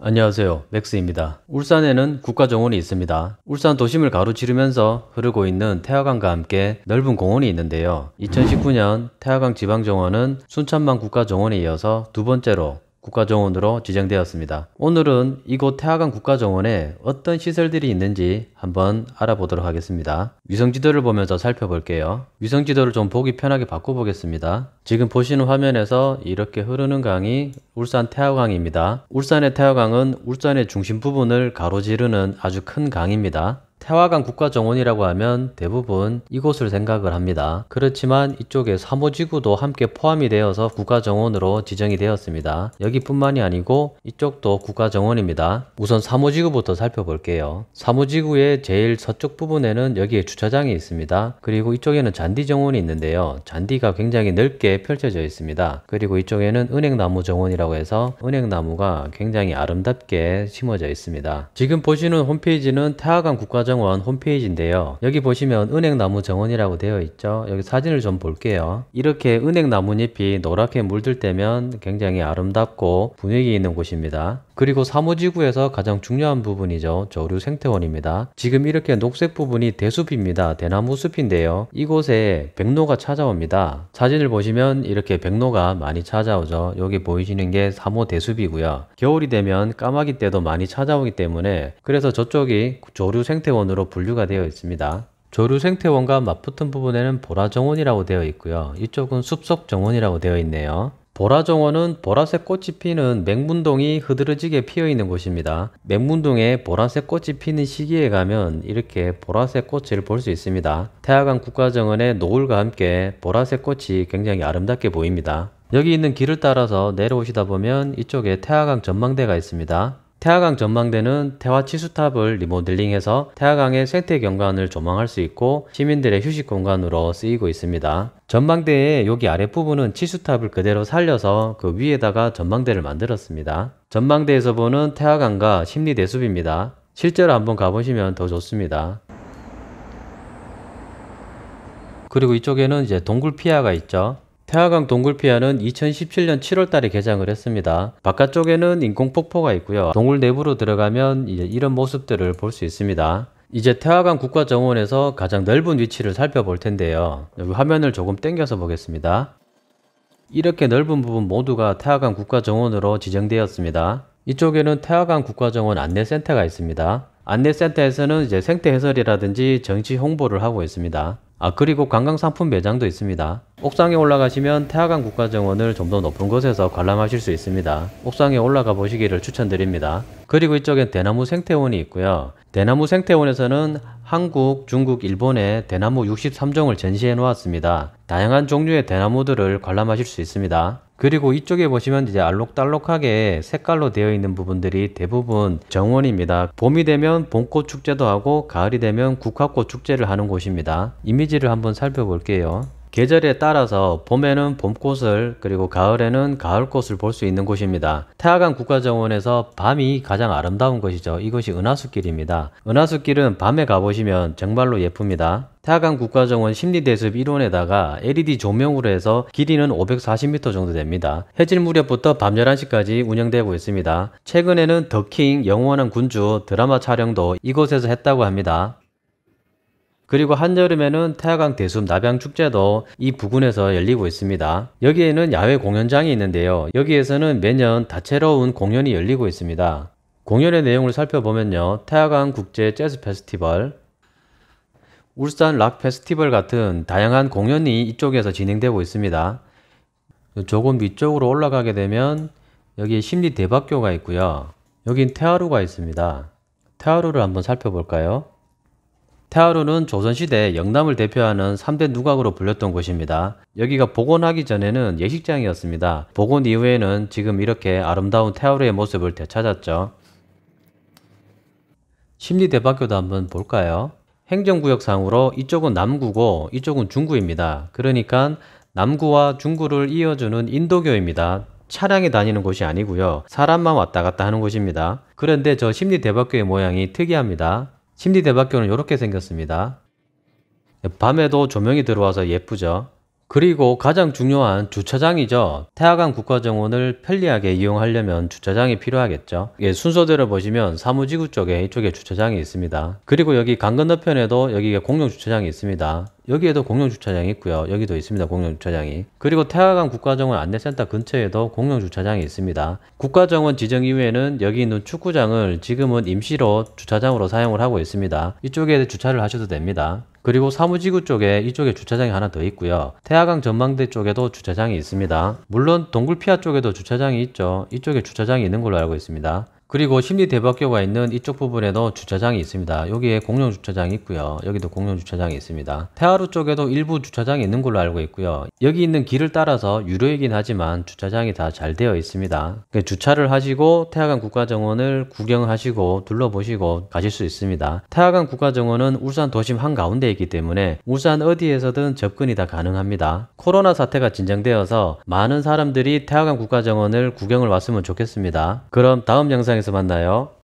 안녕하세요. 맥스입니다. 울산에는 국가정원이 있습니다. 울산 도심을 가로지르면서 흐르고 있는 태화강과 함께 넓은 공원이 있는데요. 2019년 태화강 지방정원은 순천만 국가정원에 이어서 두 번째로 국가정원으로 지정되었습니다. 오늘은 이곳 태화강 국가정원에 어떤 시설들이 있는지 한번 알아보도록 하겠습니다. 위성지도를 보면서 살펴볼게요. 위성지도를 좀 보기 편하게 바꿔보겠습니다. 지금 보시는 화면에서 이렇게 흐르는 강이 울산 태화강입니다. 울산의 태화강은 울산의 중심 부분을 가로지르는 아주 큰 강입니다. 태화강 국가정원이라고 하면 대부분 이곳을 생각을 합니다. 그렇지만 이쪽에 3호지구도 함께 포함이 되어서 국가정원으로 지정이 되었습니다. 여기뿐만이 아니고 이쪽도 국가정원입니다. 우선 3호지구부터 살펴볼게요. 3호지구의 제일 서쪽 부분에는 여기에 주차장이 있습니다. 그리고 이쪽에는 잔디정원이 있는데요. 잔디가 굉장히 넓게 펼쳐져 있습니다. 그리고 이쪽에는 은행나무 정원이라고 해서 은행나무가 굉장히 아름답게 심어져 있습니다. 지금 보시는 홈페이지는 태화강 국가정원 홈페이지인데요. 여기 보시면 은행나무 정원이라고 되어 있죠. 여기 사진을 좀 볼게요. 이렇게 은행나무잎이 노랗게 물들 때면 굉장히 아름답고 분위기 있는 곳입니다. 그리고 3호지구에서 가장 중요한 부분이죠. 조류생태원입니다. 지금 이렇게 녹색 부분이 대숲입니다. 대나무 숲인데요. 이곳에 백로가 찾아옵니다. 사진을 보시면 이렇게 백로가 많이 찾아오죠. 여기 보이시는 게 3호 대숲이고요. 겨울이 되면 까마귀 떼도 많이 찾아오기 때문에 그래서 저쪽이 조류생태원으로 분류가 되어 있습니다. 조류생태원과 맞붙은 부분에는 보라정원이라고 되어 있고요. 이쪽은 숲속정원이라고 되어 있네요. 보라정원은 보라색 꽃이 피는 맹문동이 흐드러지게 피어 있는 곳입니다. 맹문동에 보라색 꽃이 피는 시기에 가면 이렇게 보라색 꽃을 볼 수 있습니다. 태화강 국가정원의 노을과 함께 보라색 꽃이 굉장히 아름답게 보입니다. 여기 있는 길을 따라서 내려오시다 보면 이쪽에 태화강 전망대가 있습니다. 태화강 전망대는 태화치수탑을 리모델링해서 태화강의 생태 경관을 조망할 수 있고 시민들의 휴식 공간으로 쓰이고 있습니다. 전망대의 여기 아랫부분은 치수탑을 그대로 살려서 그 위에다가 전망대를 만들었습니다. 전망대에서 보는 태화강과 심리대숲입니다. 실제로 한번 가보시면 더 좋습니다. 그리고 이쪽에는 이제 동굴피아가 있죠. 태화강 동굴피아는 2017년 7월달에 개장을 했습니다. 바깥쪽에는 인공폭포가 있고요. 동굴 내부로 들어가면 이제 이런 모습들을 볼 수 있습니다. 이제 태화강 국가정원에서 가장 넓은 위치를 살펴볼 텐데요. 여기 화면을 조금 당겨서 보겠습니다. 이렇게 넓은 부분 모두가 태화강 국가정원으로 지정되었습니다. 이쪽에는 태화강 국가정원 안내센터가 있습니다. 안내센터에서는 이제 생태 해설이라든지 정치 홍보를 하고 있습니다. 그리고 관광상품 매장도 있습니다. 옥상에 올라가시면 태화강 국가정원을 좀 더 높은 곳에서 관람하실 수 있습니다. 옥상에 올라가 보시기를 추천드립니다. 그리고 이쪽엔 대나무 생태원이 있고요. 대나무 생태원에서는 한국, 중국, 일본의 대나무 63종을 전시해 놓았습니다. 다양한 종류의 대나무들을 관람하실 수 있습니다. 그리고 이쪽에 보시면 이제 알록달록하게 색깔로 되어 있는 부분들이 대부분 정원입니다. 봄이 되면 봄꽃 축제도 하고 가을이 되면 국화꽃 축제를 하는 곳입니다. 이미지를 한번 살펴볼게요. 계절에 따라서 봄에는 봄꽃을 그리고 가을에는 가을꽃을 볼 수 있는 곳입니다. 태화강 국가정원에서 밤이 가장 아름다운 곳이죠. 이것이 은하수길입니다. 은하수길은 밤에 가보시면 정말로 예쁩니다. 태화강 국가정원 심리대숲 1원에다가 LED 조명으로 해서 길이는 540m 정도 됩니다. 해질 무렵부터 밤 11시까지 운영되고 있습니다. 최근에는 더킹 영원한 군주 드라마 촬영도 이곳에서 했다고 합니다. 그리고 한여름에는 태화강 대숲 nap양축제도 이 부근에서 열리고 있습니다. 여기에는 야외 공연장이 있는데요. 여기에서는 매년 다채로운 공연이 열리고 있습니다. 공연의 내용을 살펴보면요. 태화강 국제 재즈 페스티벌, 울산 락 페스티벌 같은 다양한 공연이 이쪽에서 진행되고 있습니다. 조금 위쪽으로 올라가게 되면 여기 심리대박교가 있고요. 여긴 태화루가 있습니다. 태화루를 한번 살펴볼까요? 태화루는 조선시대 영남을 대표하는 3대 누각으로 불렸던 곳입니다. 여기가 복원하기 전에는 예식장이었습니다. 복원 이후에는 지금 이렇게 아름다운 태화루의 모습을 되찾았죠. 심리대박교도 한번 볼까요? 행정구역상으로 이쪽은 남구고 이쪽은 중구입니다. 그러니까 남구와 중구를 이어주는 인도교입니다. 차량이 다니는 곳이 아니고요. 사람만 왔다 갔다 하는 곳입니다. 그런데 저 심리대박교의 모양이 특이합니다. 심리대박교는 이렇게 생겼습니다. 밤에도 조명이 들어와서 예쁘죠. 그리고 가장 중요한 주차장이죠. 태화강 국가정원을 편리하게 이용하려면 주차장이 필요하겠죠. 예, 순서대로 보시면 사무지구 쪽에 이쪽에 주차장이 있습니다. 그리고 여기 강 건너편에도 여기가 공용 주차장이 있습니다. 여기에도 공용 주차장이 있고요. 여기도 있습니다. 공용 주차장이. 그리고 태화강 국가정원 안내센터 근처에도 공용 주차장이 있습니다. 국가정원 지정 이후에는 여기 있는 축구장을 지금은 임시로 주차장으로 사용을 하고 있습니다. 이쪽에 주차를 하셔도 됩니다. 그리고 사무지구 쪽에 이쪽에 주차장이 하나 더 있고요. 태화강 전망대 쪽에도 주차장이 있습니다. 물론 동굴피아 쪽에도 주차장이 있죠. 이쪽에 주차장이 있는 걸로 알고 있습니다. 그리고 심리대박교가 있는 이쪽 부분에도 주차장이 있습니다. 여기에 공용 주차장이 있고요. 여기도 공용 주차장이 있습니다. 태화루 쪽에도 일부 주차장이 있는 걸로 알고 있고요. 여기 있는 길을 따라서 유료이긴 하지만 주차장이 다 잘 되어 있습니다. 주차를 하시고 태화강 국가정원을 구경하시고 둘러보시고 가실 수 있습니다. 태화강 국가정원은 울산 도심 한가운데에 있기 때문에 울산 어디에서든 접근이 다 가능합니다. 코로나 사태가 진정되어서 많은 사람들이 태화강 국가정원을 구경을 왔으면 좋겠습니다. 그럼 다음 영상에서 만나요.